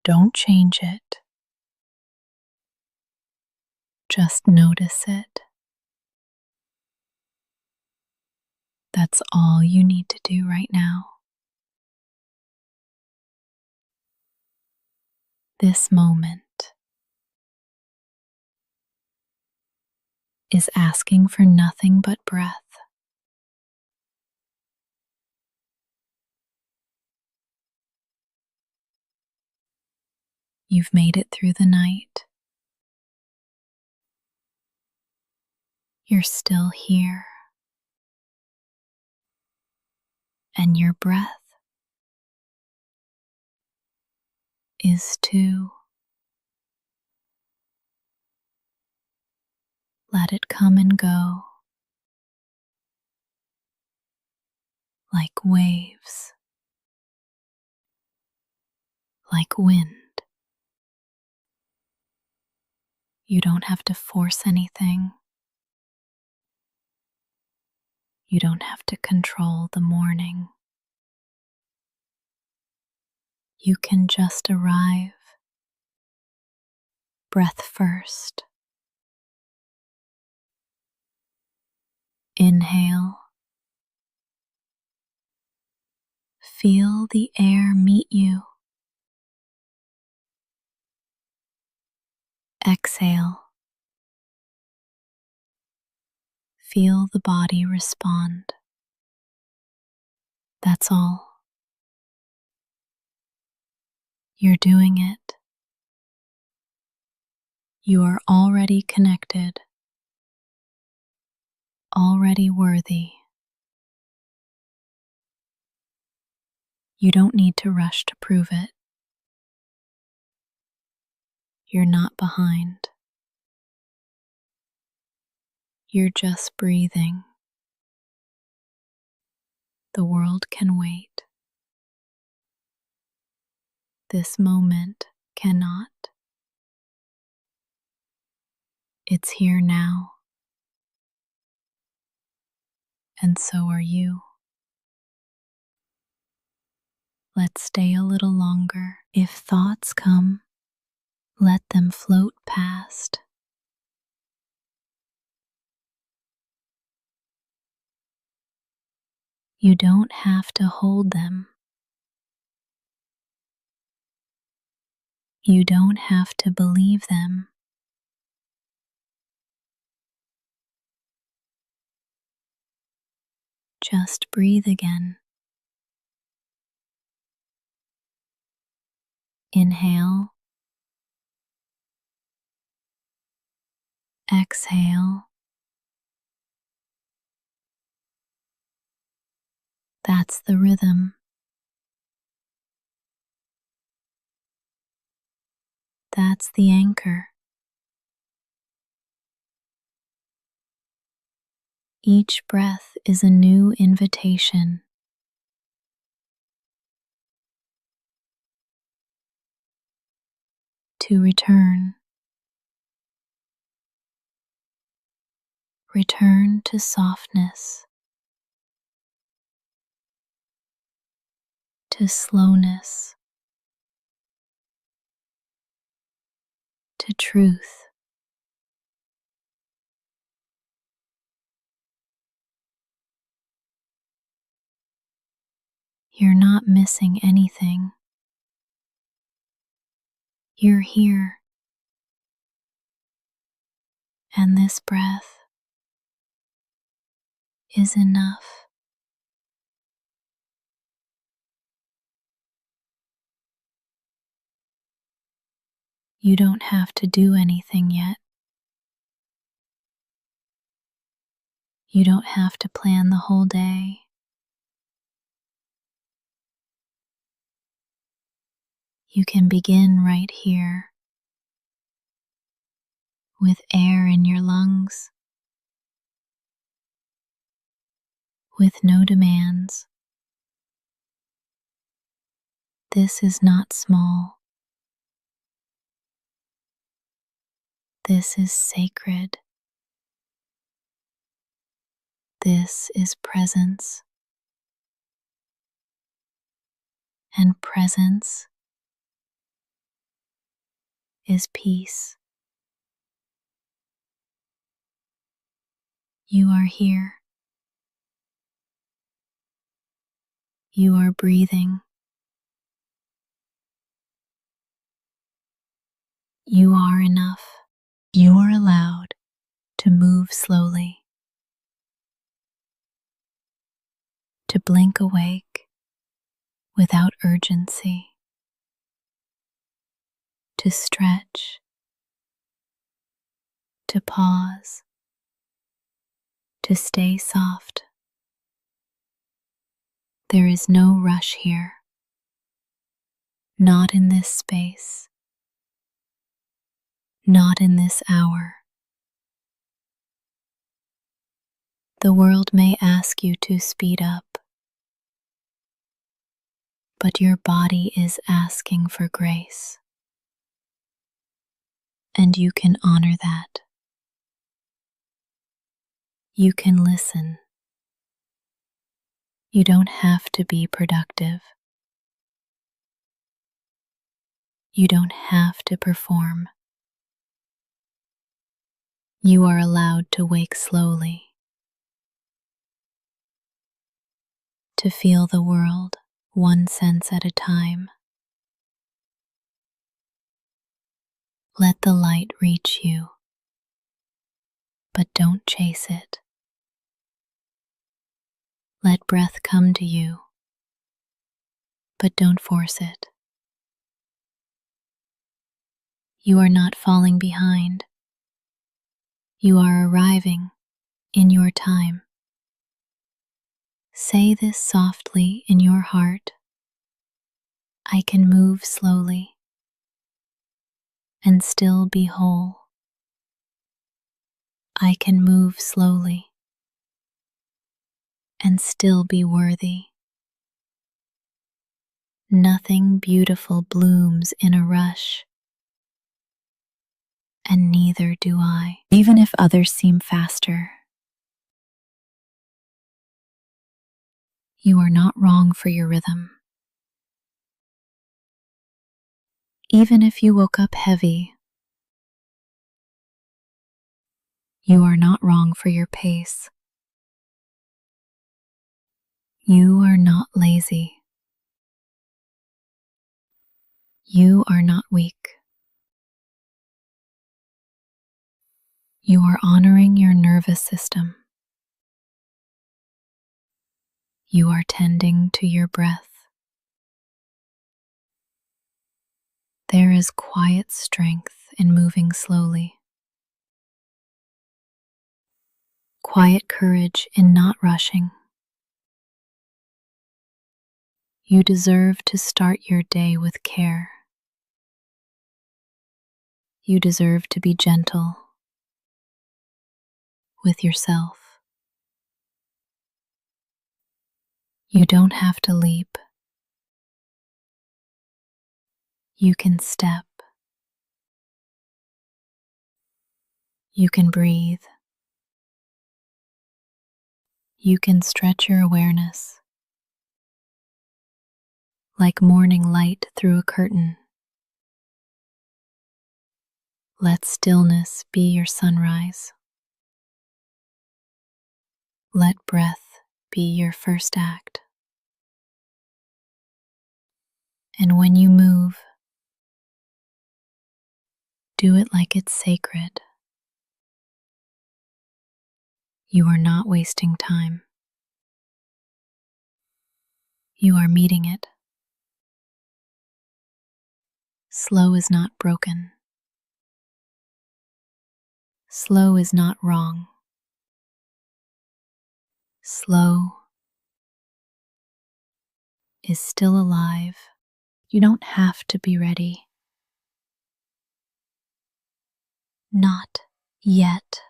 Don't change it. Just notice it. That's all you need to do right now. This moment is asking for nothing but breath. You've made it through the night. You're still here. And your breath is too. Let it come and go like waves, like wind. You don't have to force anything. You don't have to control the morning. You can just arrive, breath first. Inhale. Feel the air meet you. Exhale. Feel the body respond. That's all. You're doing it. You are already connected, already worthy. You don't need to rush to prove it. You're not behind. You're just breathing. The world can wait. This moment cannot. It's here now. And so are you. Let's stay a little longer. If thoughts come, let them float past. You don't have to hold them. You don't have to believe them. Just breathe again. Inhale. Exhale. That's the rhythm. That's the anchor. Each breath is a new invitation. To return. Return to softness. To slowness. To truth. You're not missing anything. You're here. And this breath is enough. You don't have to do anything yet. You don't have to plan the whole day. You can begin right here, with air in your lungs, with no demands. This is not small. This is sacred. This is presence. And presence is peace. You are here. You are breathing. You are enough. You are allowed to move slowly, to blink awake without urgency, to stretch, to pause, to stay soft. There is no rush here, not in this space, not in this hour. The world may ask you to speed up, but your body is asking for grace, and you can honor that. You can listen. You don't have to be productive. You don't have to perform. You are allowed to wake slowly, to feel the world one sense at a time. Let the light reach you, but don't chase it. Let breath come to you, but don't force it. You are not falling behind. You are arriving in your time. Say this softly in your heart. I can move slowly and still be whole. I can move slowly and still be worthy. Nothing beautiful blooms in a rush, and neither do I, even if others seem faster. You are not wrong for your rhythm. Even if you woke up heavy, you are not wrong for your pace. You are not lazy. You are not weak. You are honoring your nervous system. You are tending to your breath. There is quiet strength in moving slowly, quiet courage in not rushing. You deserve to start your day with care. You deserve to be gentle with yourself. You don't have to leap. You can step. You can breathe. You can stretch your awareness like morning light through a curtain. Let stillness be your sunrise. Let breath be your first act. And when you move, do it like it's sacred. You are not wasting time. You are meeting it. Slow is not broken. Slow is not wrong. Slow is still alive. You don't have to be ready. Not yet.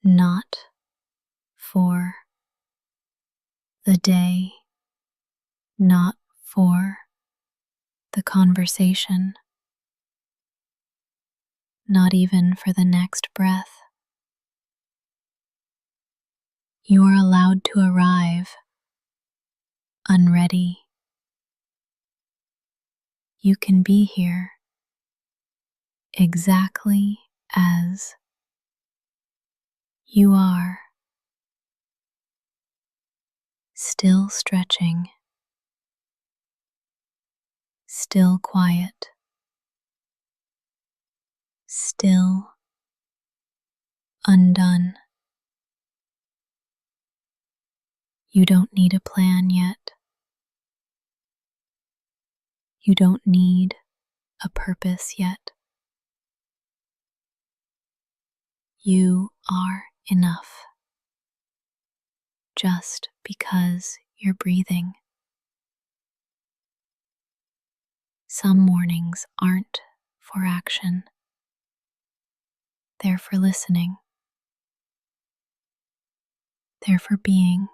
Not for the day. Not for the conversation. Not even for the next breath. You are allowed to arrive unready. You can be here exactly as you are, still stretching, still quiet, still undone. You don't need a plan yet. You don't need a purpose yet. You are enough just because you're breathing. Some mornings aren't for action, they're for listening, they're for being.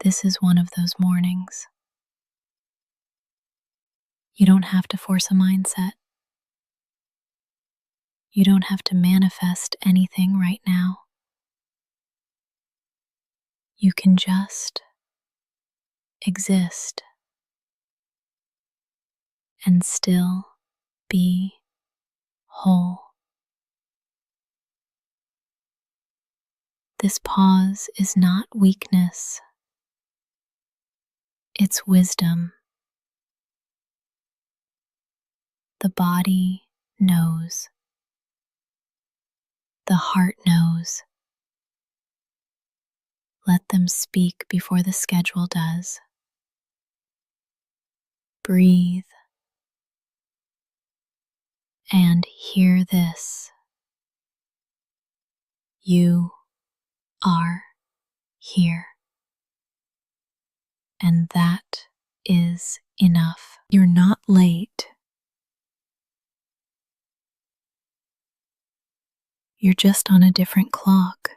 This is one of those mornings. You don't have to force a mindset. You don't have to manifest anything right now. You can just exist and still be whole. This pause is not weakness, it's wisdom. The body knows. The heart knows. Let them speak before the schedule does. Breathe and hear this. You are here. And that is enough. You're not late. You're just on a different clock.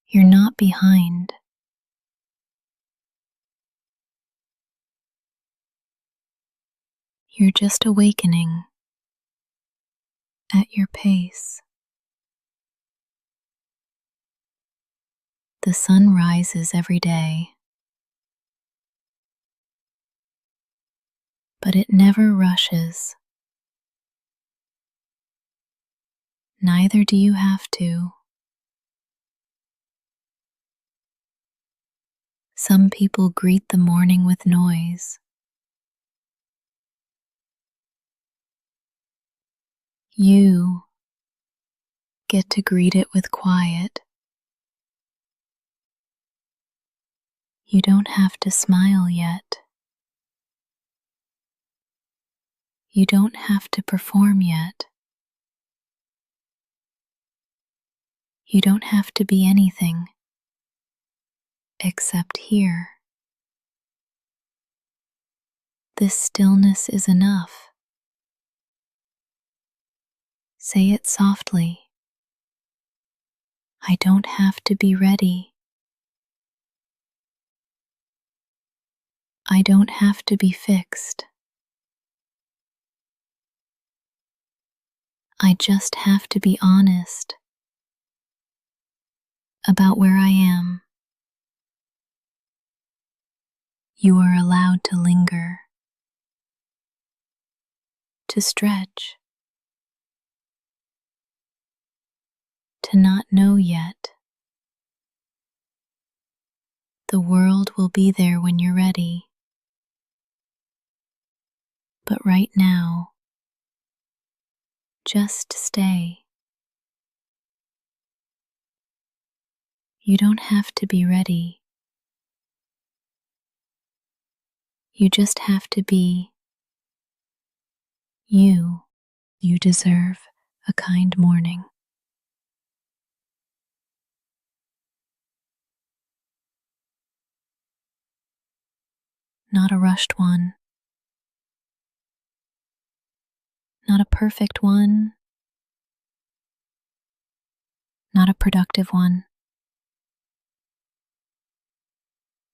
You're not behind. You're just awakening at your pace. The sun rises every day, but it never rushes. Neither do you have to. Some people greet the morning with noise. You get to greet it with quiet. You don't have to smile yet. You don't have to perform yet. You don't have to be anything except here. This stillness is enough. Say it softly. I don't have to be ready. I don't have to be fixed. I just have to be honest about where I am. You are allowed to linger, to stretch, to not know yet. The world will be there when you're ready. But right now, just stay. You don't have to be ready. You just have to be you. You deserve a kind morning. Not a rushed one. Not a perfect one. Not a productive one.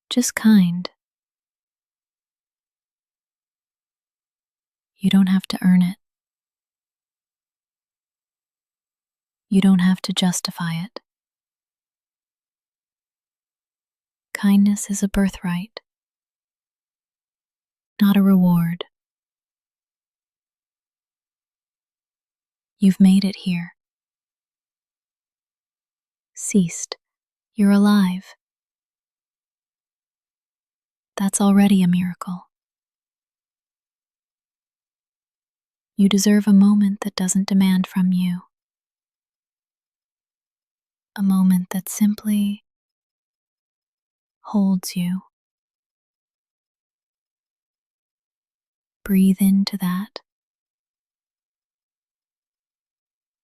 Just kind. You don't have to earn it. You don't have to justify it. Kindness is a birthright, not a reward. You've made it here. Ceased. You're alive. That's already a miracle. You deserve a moment that doesn't demand from you. A moment that simply holds you. Breathe into that.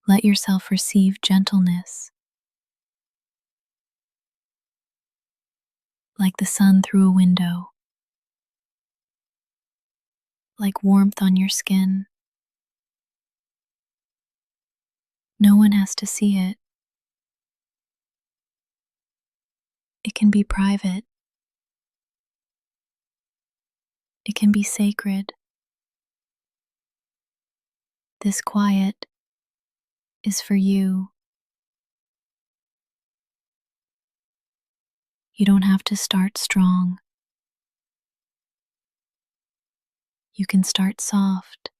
Let yourself receive gentleness, like the sun through a window, like warmth on your skin. No one has to see it. It can be private. It can be sacred. This quiet is for you. You don't have to start strong. You can start soft.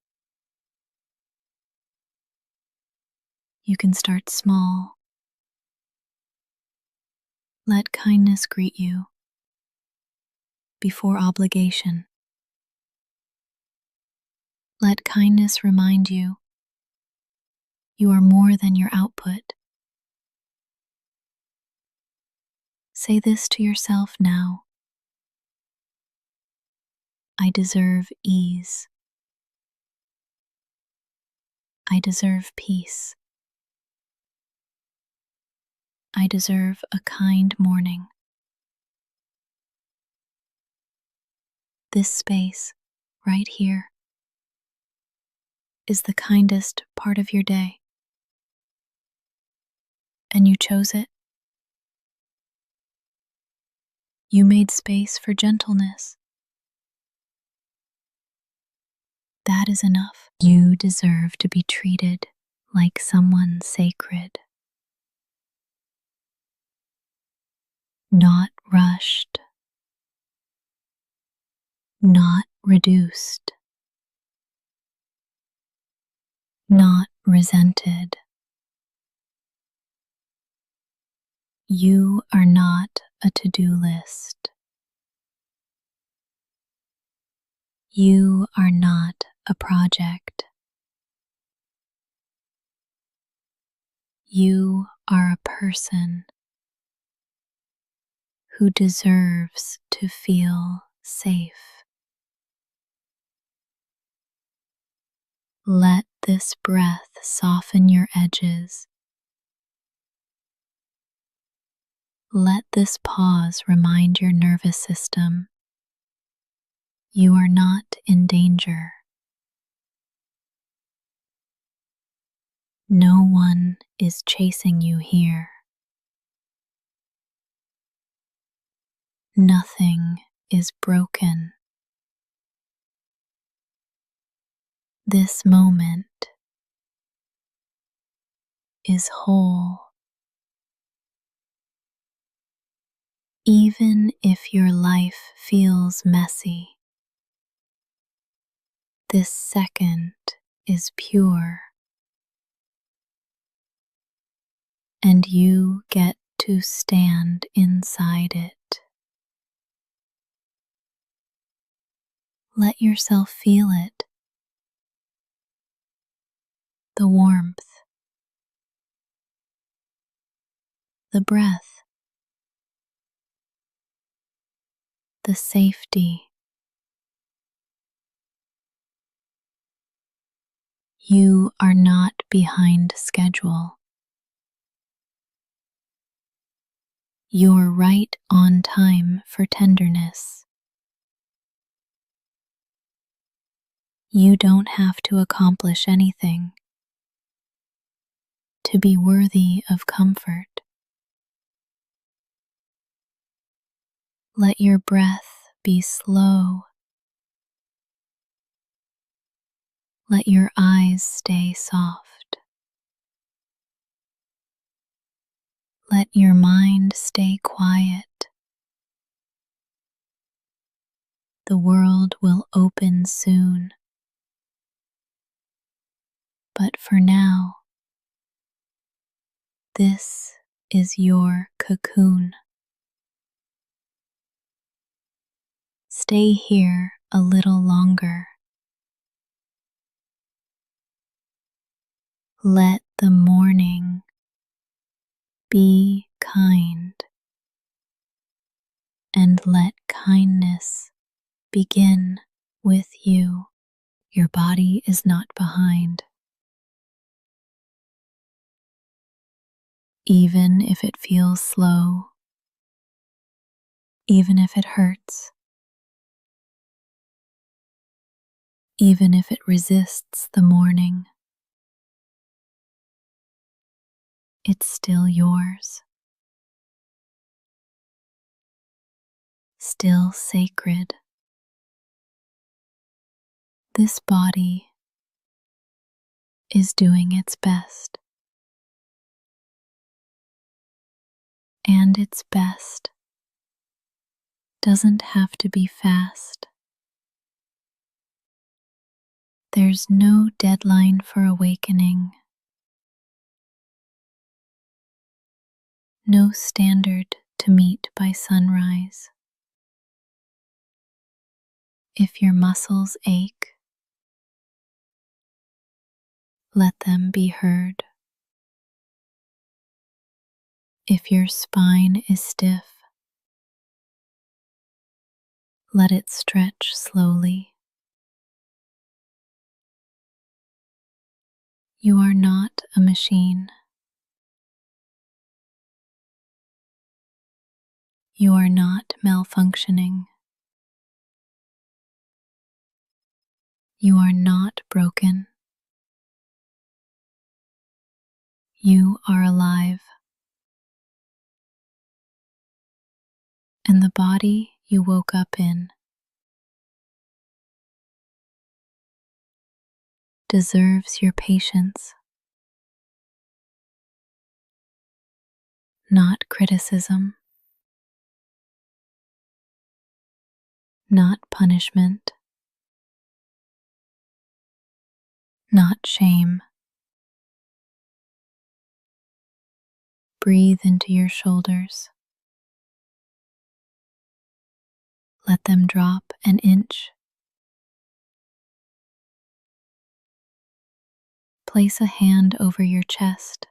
You can start small. Let kindness greet you before obligation. Let kindness remind you you are more than your output. Say this to yourself now. I deserve ease. I deserve peace. I deserve a kind morning. This space, right here, is the kindest part of your day. And you chose it. You made space for gentleness. That is enough. You deserve to be treated like someone sacred. Not rushed. Not reduced. Not resented. You are not a to-do list. You are not a project. You are a person who deserves to feel safe. Let this breath soften your edges. Let this pause remind your nervous system you are not in danger. No one is chasing you here. Nothing is broken. This moment is whole. Even if your life feels messy, this second is pure. And you get to stand inside it. Let yourself feel it. The warmth, the breath, the safety. You are not behind schedule. You're right on time for tenderness. You don't have to accomplish anything to be worthy of comfort. Let your breath be slow. Let your eyes stay soft. Let your mind stay quiet. The world will open soon. But for now, this is your cocoon. Stay here a little longer. Let the morning be kind, and let kindness begin with you. Your body is not behind. Even if it feels slow, even if it hurts, even if it resists the morning, it's still yours, still sacred. This body is doing its best, and its best doesn't have to be fast. There's no deadline for awakening, no standard to meet by sunrise. If your muscles ache, let them be heard. If your spine is stiff, let it stretch slowly. You are not a machine. You are not malfunctioning. You are not broken. You are alive. And the body you woke up in deserves your patience, not criticism, not punishment, not shame. Breathe into your shoulders. Let them drop an inch. Place a hand over your chest.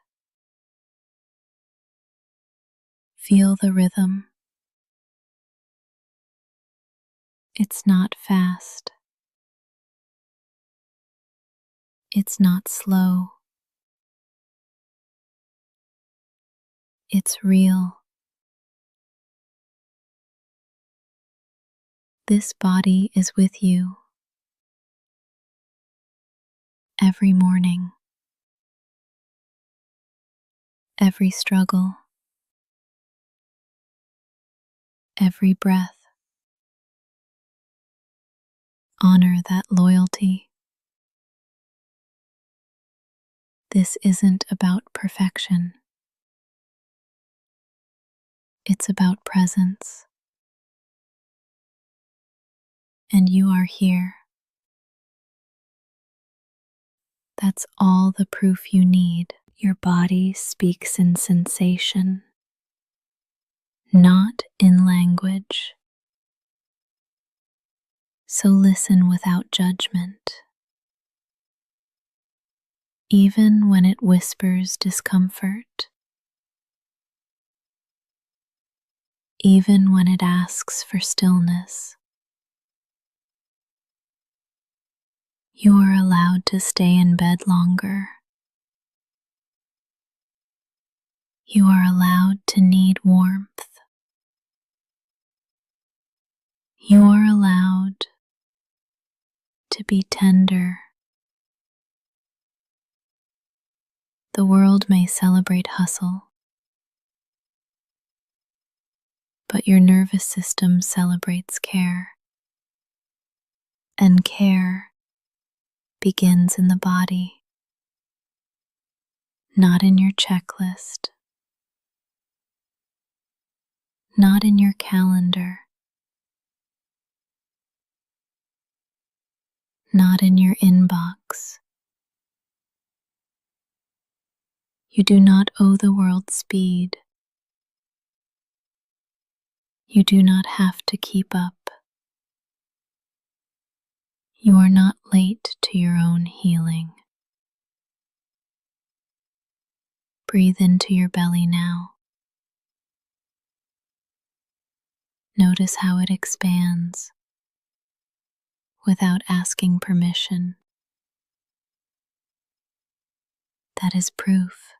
Feel the rhythm. It's not fast. It's not slow. It's real. This body is with you every morning, every struggle, every breath. Honor that loyalty. This isn't about perfection. It's about presence. And you are here. That's all the proof you need. Your body speaks in sensation, not in language. So listen without judgment. Even when it whispers discomfort, even when it asks for stillness, you are allowed to stay in bed longer. You are allowed to need warmth. You are allowed to be tender. The world may celebrate hustle, but your nervous system celebrates care. And care begins in the body, not in your checklist, not in your calendar, not in your inbox. You do not owe the world speed. You do not have to keep up. You are not late to your own healing. Breathe into your belly now. Notice how it expands without asking permission. That is proof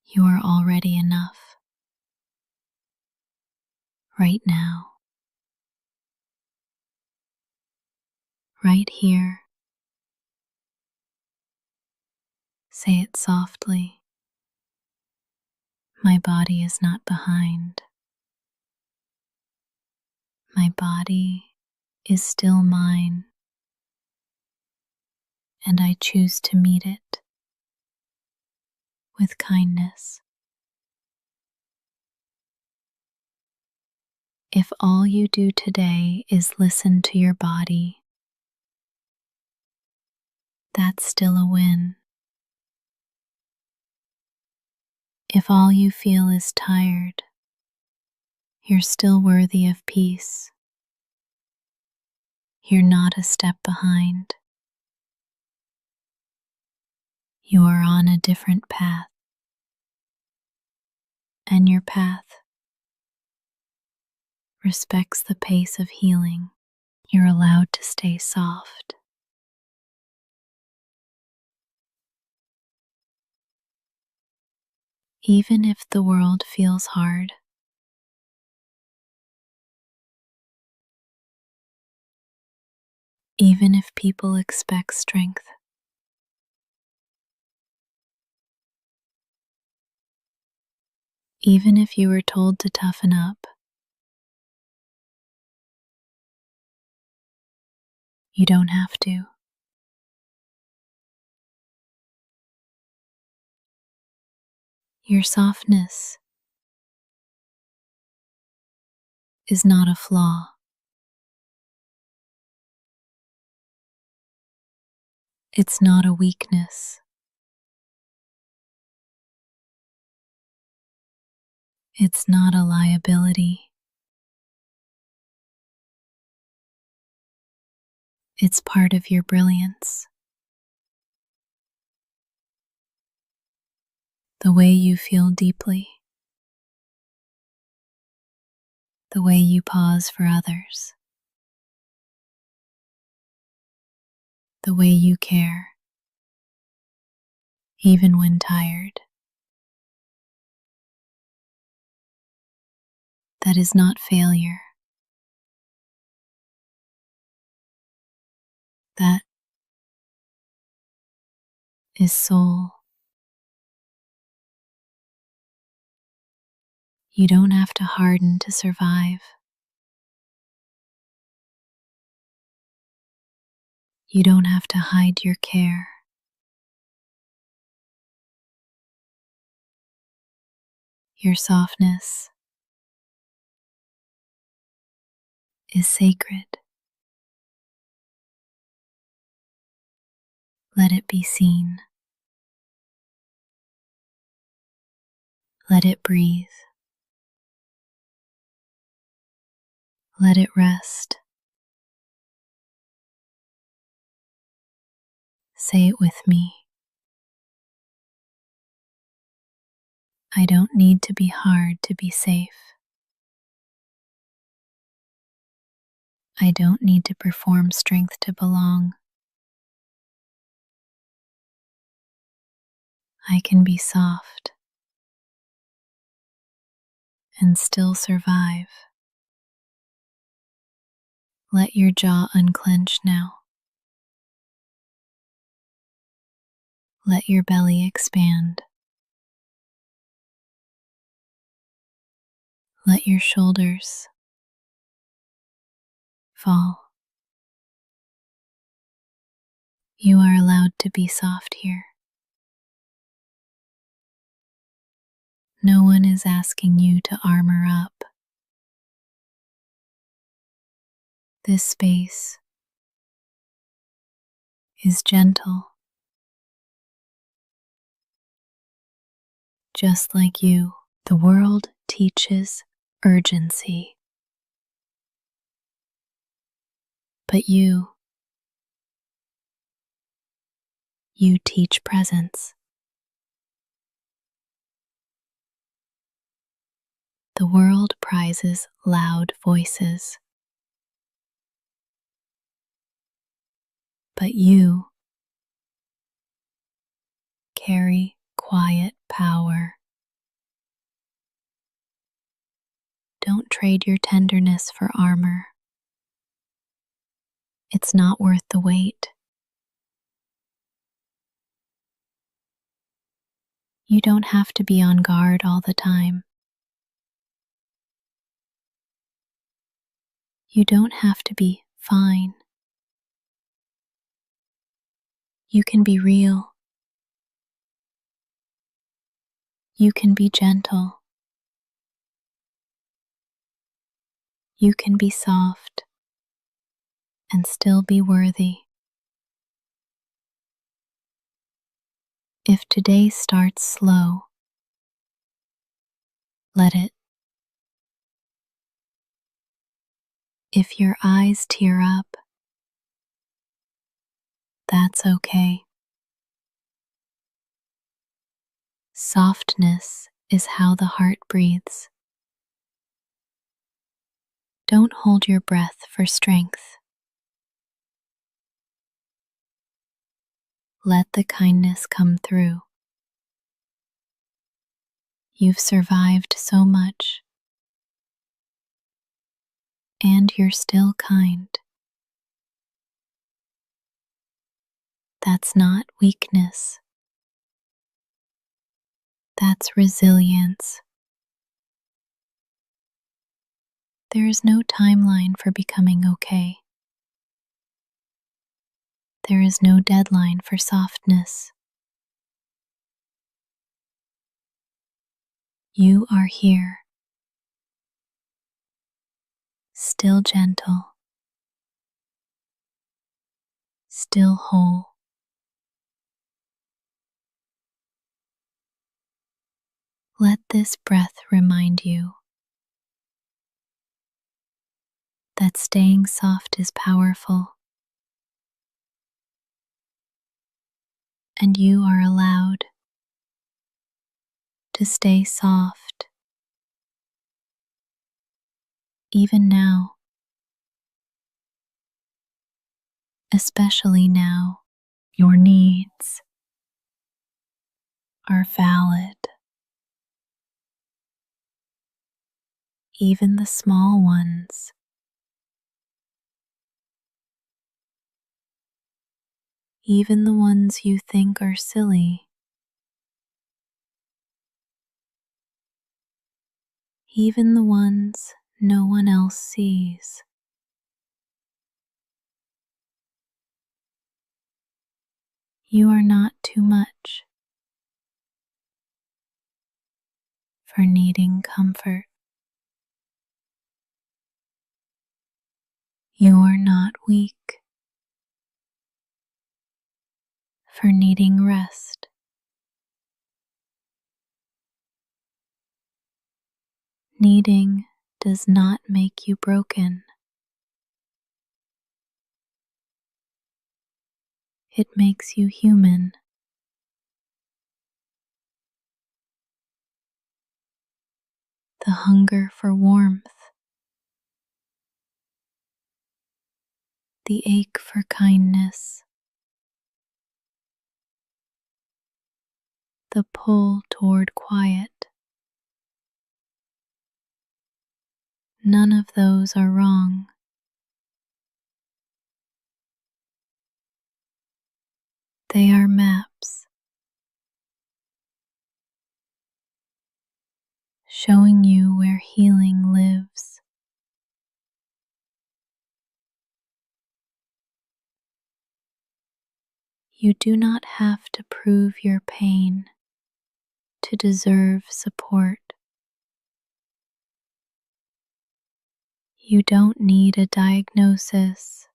you are already enough right now, right here. Say it softly. My body is not behind. My body is still mine, and I choose to meet it with kindness. If all you do today is listen to your body, that's still a win. If all you feel is tired, you're still worthy of peace. You're not a step behind. You are on a different path, and your path respects the pace of healing. You're allowed to stay soft. Even if the world feels hard, even if people expect strength, even if you were told to toughen up, you don't have to. Your softness is not a flaw. It's not a weakness. It's not a liability. It's part of your brilliance. The way you feel deeply, the way you pause for others, the way you care, even when tired. That is not failure. That is soul. You don't have to harden to survive. You don't have to hide your care. Your softness is sacred. Let it be seen. Let it breathe. Let it rest. Say it with me. I don't need to be hard to be safe. I don't need to perform strength to belong. I can be soft and still survive. Let your jaw unclench now. Let your belly expand. Let your shoulders fall. You are allowed to be soft here. No one is asking you to armor up. This space is gentle, just like you. The world teaches urgency, but you teach presence. The world prizes loud voices, but you carry quiet power. Don't trade your tenderness for armor. It's not worth the weight. You don't have to be on guard all the time. You don't have to be fine. You can be real. You can be gentle. You can be soft and still be worthy. If today starts slow, let it. If your eyes tear up, that's okay. Softness is how the heart breathes. Don't hold your breath for strength. Let the kindness come through. You've survived so much, and you're still kind. That's not weakness. That's resilience. There is no timeline for becoming okay. There is no deadline for softness. You are here, still gentle, still whole. Let this breath remind you that staying soft is powerful, and you are allowed to stay soft even now, especially now. Your needs are valid, even the small ones. Even the ones you think are silly. Even the ones no one else sees. You are not too much for needing comfort. You are not weak for needing rest. Needing does not make you broken. It makes you human. The hunger for warmth, the ache for kindness, the pull toward quiet. None of those are wrong. They are maps showing you where healing lives. You do not have to prove your pain to deserve support. You don't need a diagnosis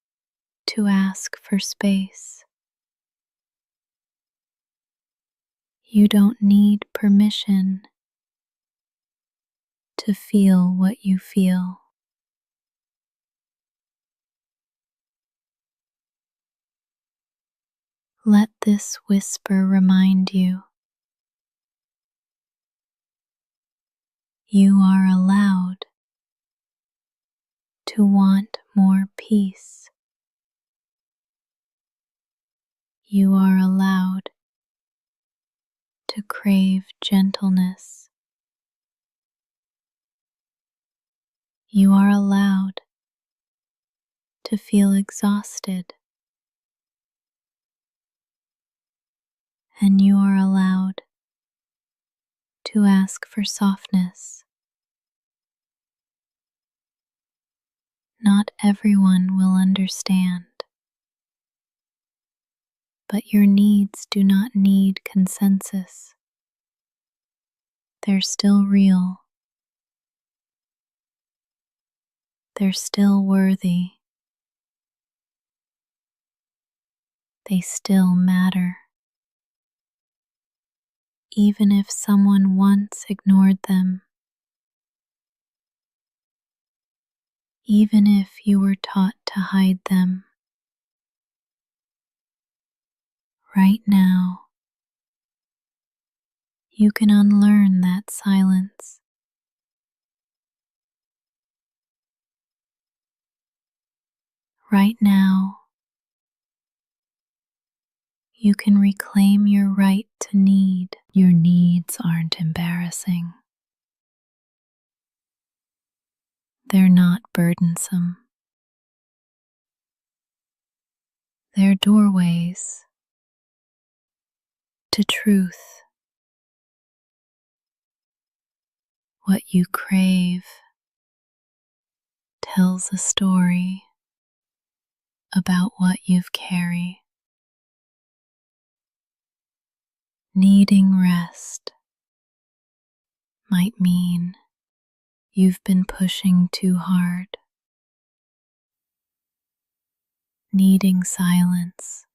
to ask for space. You don't need permission to feel what you feel. Let this whisper remind you you are allowed to want more peace. You are allowed to crave gentleness. You are allowed to feel exhausted. And you are allowed to ask for softness. Not everyone will understand, but your needs do not need consensus. They're still real. They're still worthy. They still matter. Even if someone once ignored them, even if you were taught to hide them, right now you can unlearn that silence. Right now you can reclaim your right to need. Your needs aren't embarrassing. They're not burdensome. They're doorways to truth. What you crave tells a story about what you've carried. Needing rest might mean you've been pushing too hard. Needing silence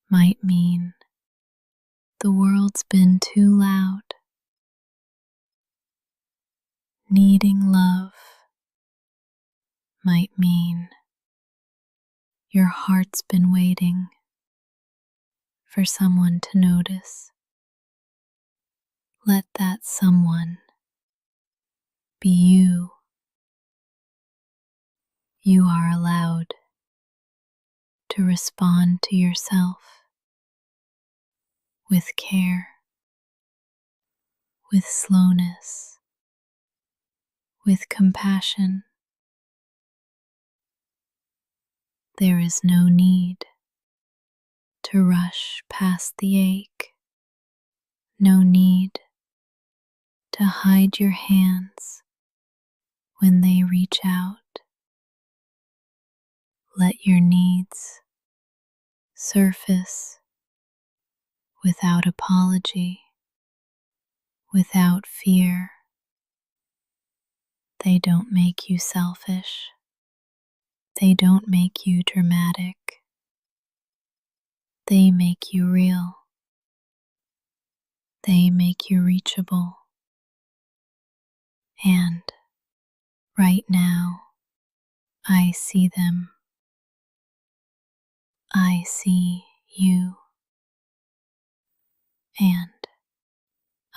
might mean the world's been too loud. Needing love might mean your heart's been waiting for someone to notice. Let that someone be you. You are allowed to respond to yourself with care, with slowness, with compassion. There is no need to rush past the ache, no need to hide your hands when they reach out. Let your needs surface without apology, without fear. They don't make you selfish. They don't make you dramatic. They make you real. They make you reachable. And right now, I see them. I see you. And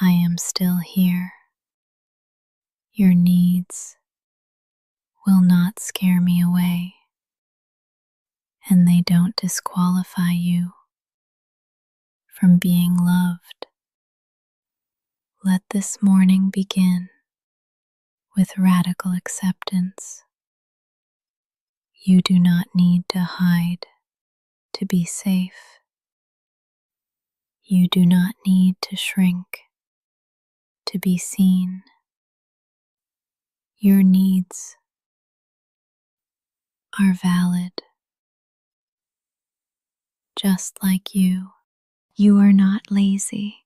I am still here. Your needs will not scare me away, and they don't disqualify you from being loved. Let this morning begin with radical acceptance. You do not need to hide to be safe. You do not need to shrink to be seen. Your needs are valid, just like you. You are not lazy.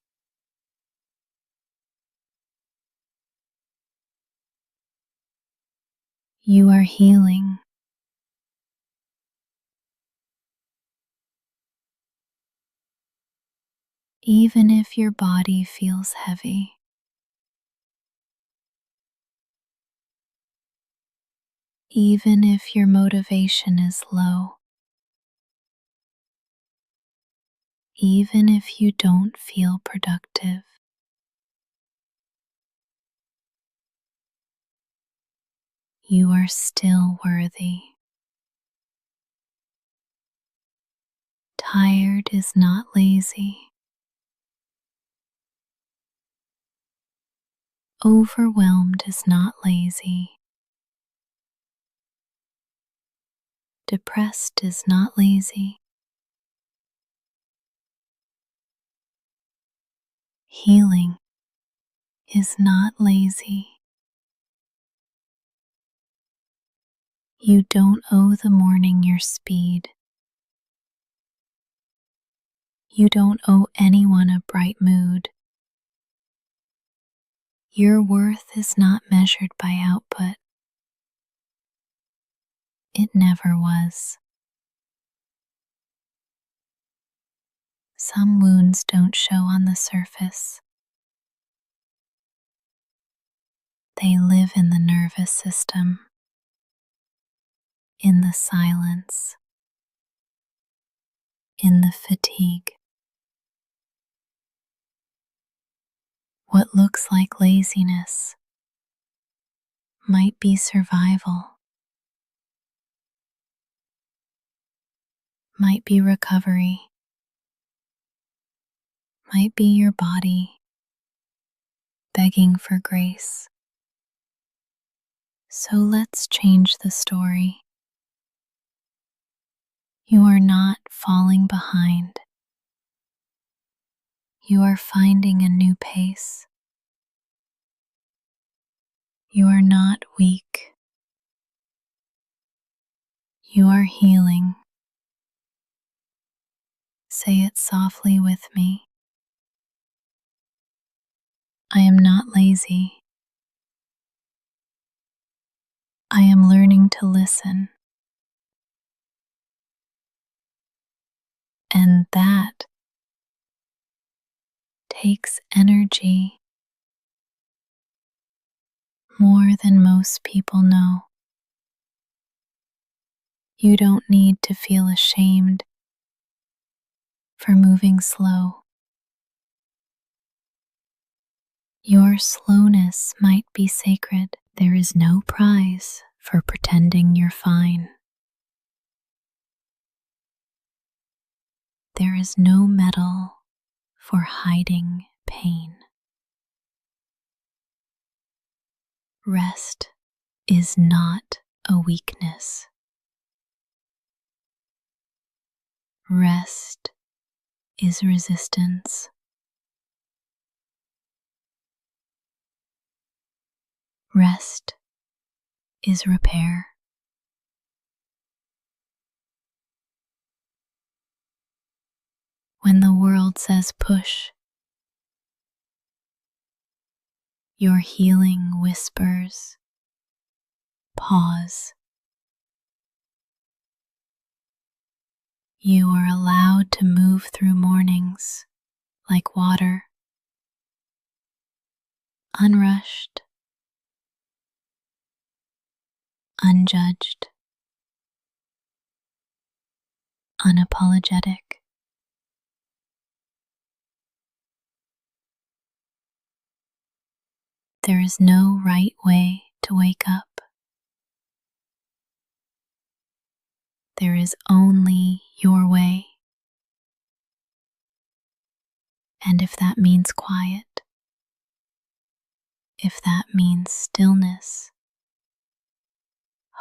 You are healing. even if your body feels heavy. Even if your motivation is low. Even if you don't feel productive. You are still worthy. Tired is not lazy. Overwhelmed is not lazy. Depressed is not lazy. Healing is not lazy. You don't owe the morning your speed. You don't owe anyone a bright mood. Your worth is not measured by output. It never was. Some wounds don't show on the surface. They live in the nervous system, in the silence, in the fatigue. What looks like laziness might be survival, might be recovery, might be your body begging for grace. So let's change the story. You are not falling behind. You are finding a new pace. You are not weak. You are healing. Say it softly with me. I am not lazy. I am learning to listen. And that takes energy more than most people know. You don't need to feel ashamed for moving slow. Your slowness might be sacred. There is no prize for pretending you're fine. There is no medal for hiding pain. Rest is not a weakness. Rest is resistance. Rest is repair. When the world says push, your healing whispers, pause. You are allowed to move through mornings like water, unrushed, unjudged, unapologetic. There is no right way to wake up. There is only your way. And if that means quiet, if that means stillness,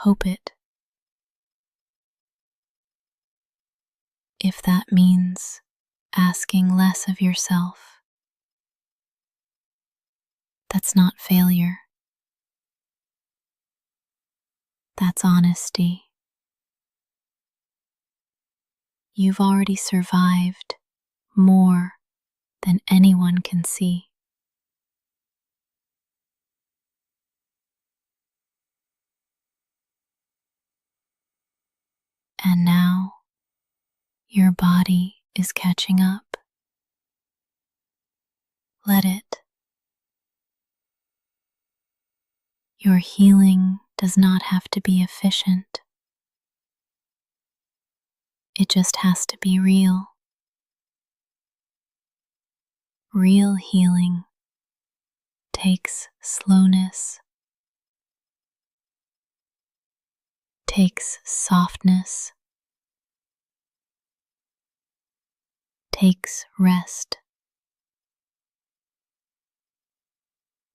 hope it. If that means asking less of yourself, that's not failure. That's honesty. You've already survived more than anyone can see. And now your body is catching up. let it. Your healing does not have to be efficient. It just has to be real. Real healing takes slowness, takes softness, takes rest.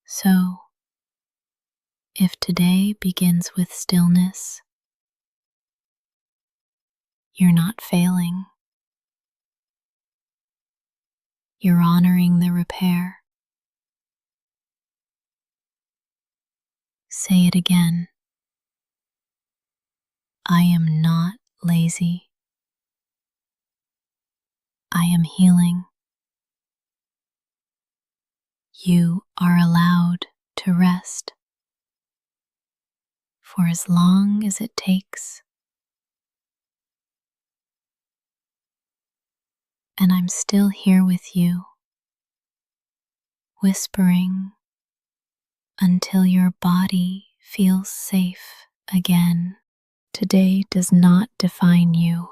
So, if today begins with stillness, you're not failing. You're honoring the repair. Say it again. I am not lazy. I am healing. You are allowed to rest for as long as it takes. And I'm still here with you, whispering until your body feels safe again. Today does not define you,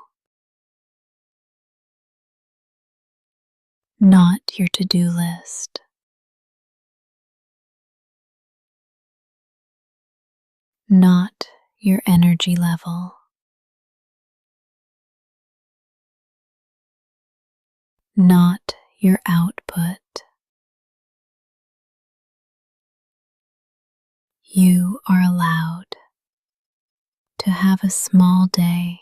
not your to-do list, not your energy level, not your output. You are allowed to have a small day,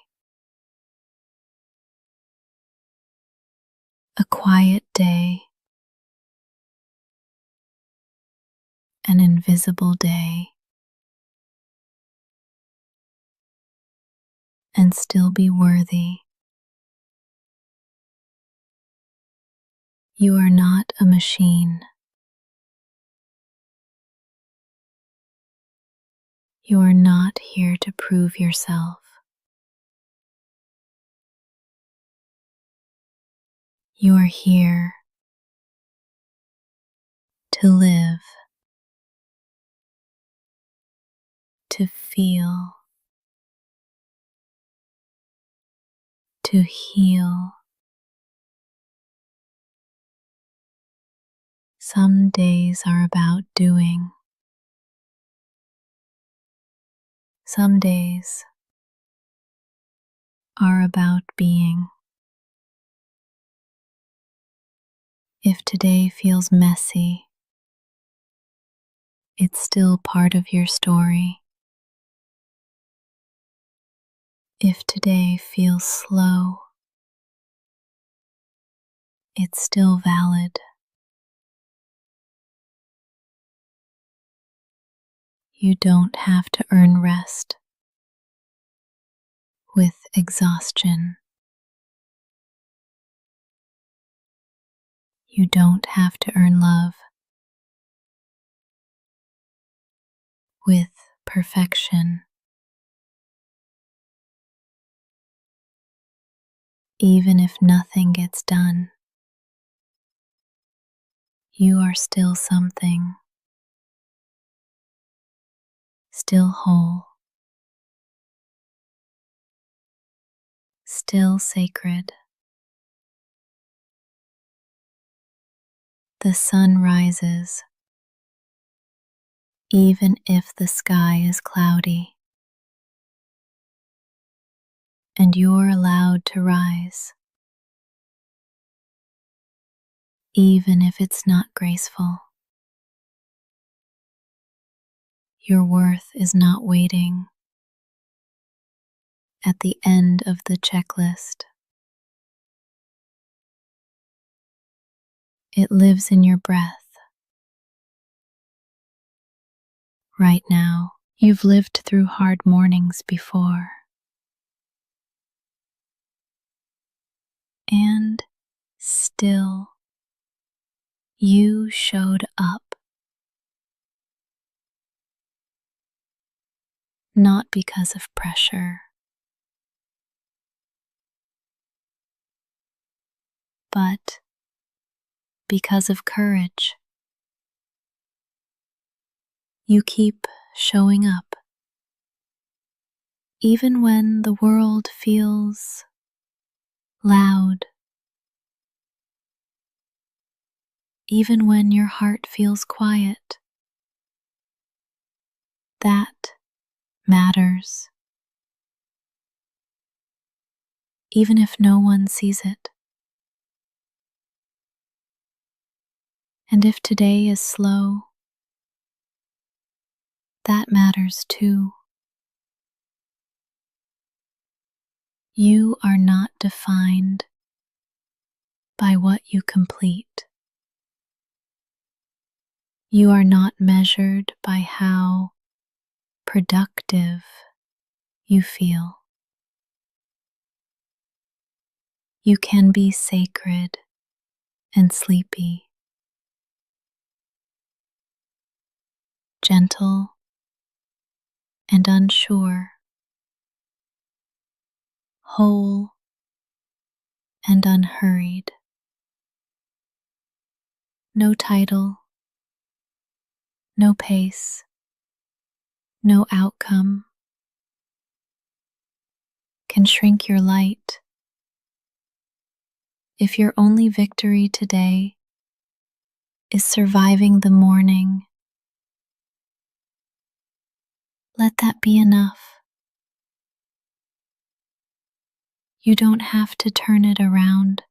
a quiet day, an invisible day, and still be worthy. You are not a machine. You are not here to prove yourself. You are here to live, to feel, to heal. Some days are about doing. Some days are about being. If today feels messy, it's still part of your story. If today feels slow, it's still valid. You don't have to earn rest with exhaustion. You don't have to earn love with perfection. Even if nothing gets done, you are still something, still whole, still sacred. The sun rises, even if the sky is cloudy, and you're allowed to rise, even if it's not graceful. Your worth is not waiting at the end of the checklist. It lives in your breath. Right now, you've lived through hard mornings before. And still, you showed up. Not because of pressure, but because of courage. You keep showing up, even when the world feels loud, even when your heart feels quiet. That matters, even if no one sees it. And if today is slow, that matters too. You are not defined by what you complete. You are not measured by how productive you feel. You can be sacred and sleepy, gentle and unsure, whole and unhurried. No title, no pace, no outcome can shrink your light. If your only victory today is surviving the morning, let that be enough. You don't have to turn it around.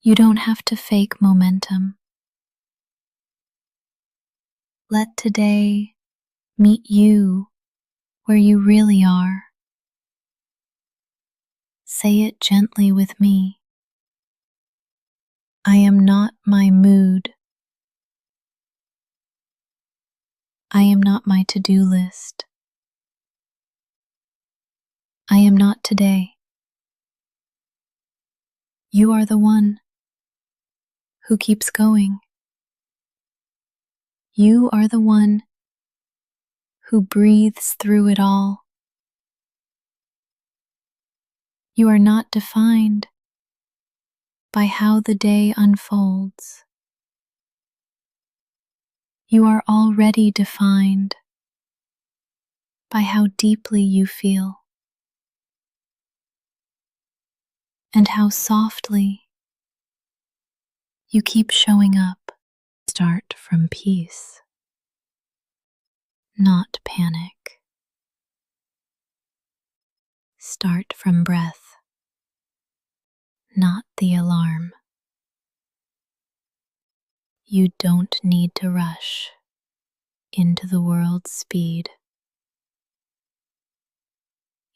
You don't have to fake momentum. Let today meet you where you really are. Say it gently with me. I am not my mood. I am not my to-do list. I am not today. You are the one who keeps going. You are the one who breathes through it all. You are not defined by how the day unfolds. You are already defined by how deeply you feel and how softly you keep showing up. Start from peace, not panic. Start from breath, not the alarm. You don't need to rush into the world's speed.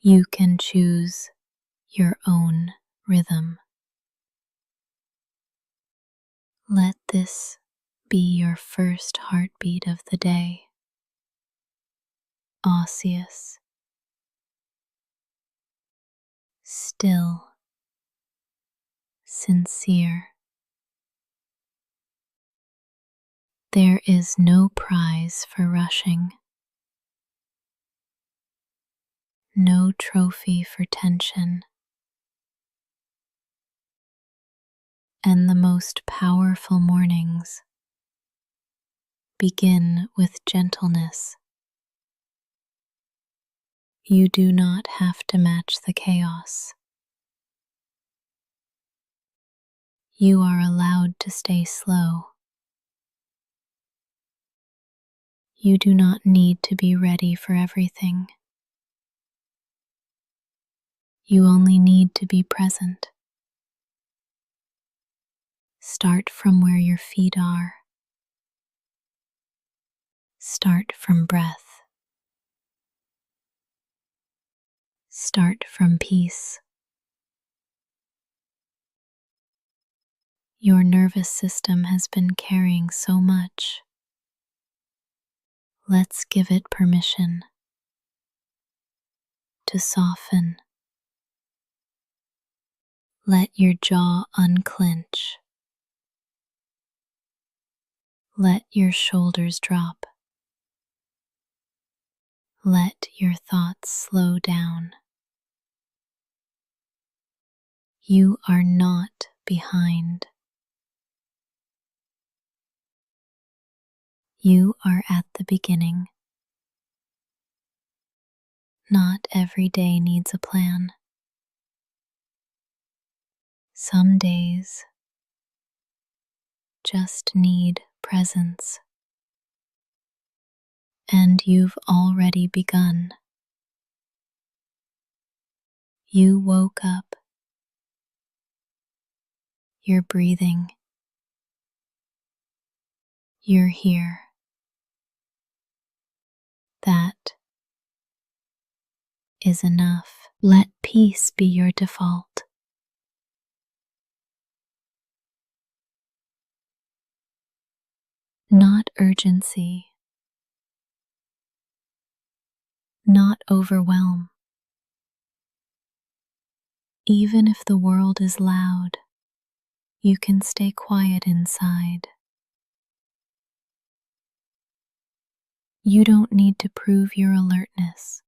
You can choose your own rhythm. Let this be your first heartbeat of the day. Osseous, still, sincere. There is no prize for rushing, no trophy for tension, and the most powerful mornings begin with gentleness. You do not have to match the chaos. You are allowed to stay slow. You do not need to be ready for everything. You only need to be present. Start from where your feet are. Start from breath. Start from peace. Your nervous system has been carrying so much. Let's give it permission to soften. Let your jaw unclench. Let your shoulders drop. Let your thoughts slow down. You are not behind. You are at the beginning. Not every day needs a plan. Some days just need presence. And you've already begun. You woke up. You're breathing. You're here. That is enough. Let peace be your default. Not urgency. Not overwhelm. Even if the world is loud, you can stay quiet inside. You don't need to prove your alertness.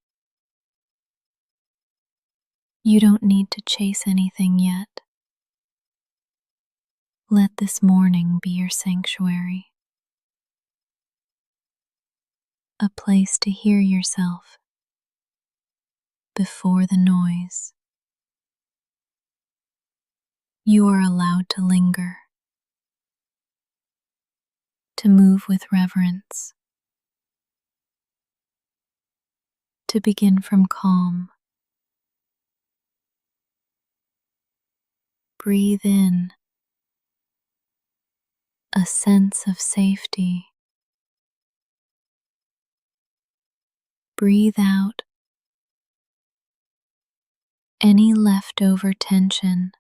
You don't need to chase anything yet. Let this morning be your sanctuary. A place to hear yourself before the noise. You are allowed to linger, to move with reverence, to begin from calm. Breathe in a sense of safety. Breathe out any leftover tension.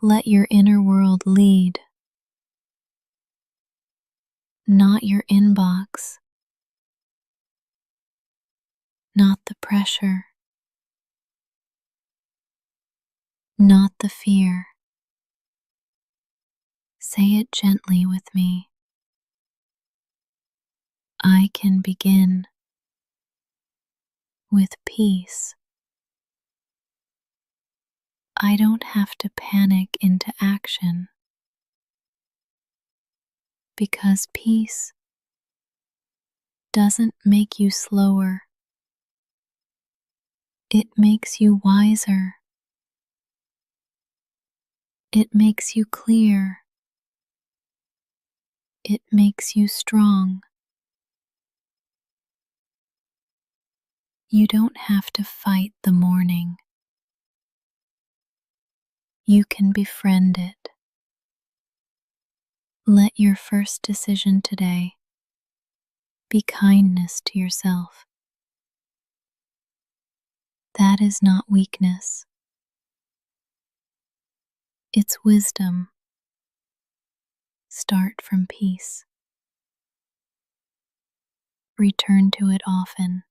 Let your inner world lead, not your inbox, not the pressure, not the fear. Say it gently with me. I can begin with peace. I don't have to panic into action, because peace doesn't make you slower. It makes you wiser. It makes you clear. It makes you strong. You don't have to fight the morning. You can befriend it. Let your first decision today be kindness to yourself. That is not weakness. It's wisdom. Start from peace. Return to it often.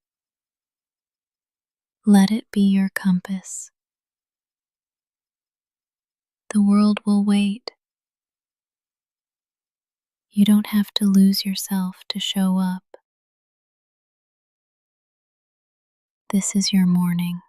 Let it be your compass. The world will wait. You don't have to lose yourself to show up. This is your morning.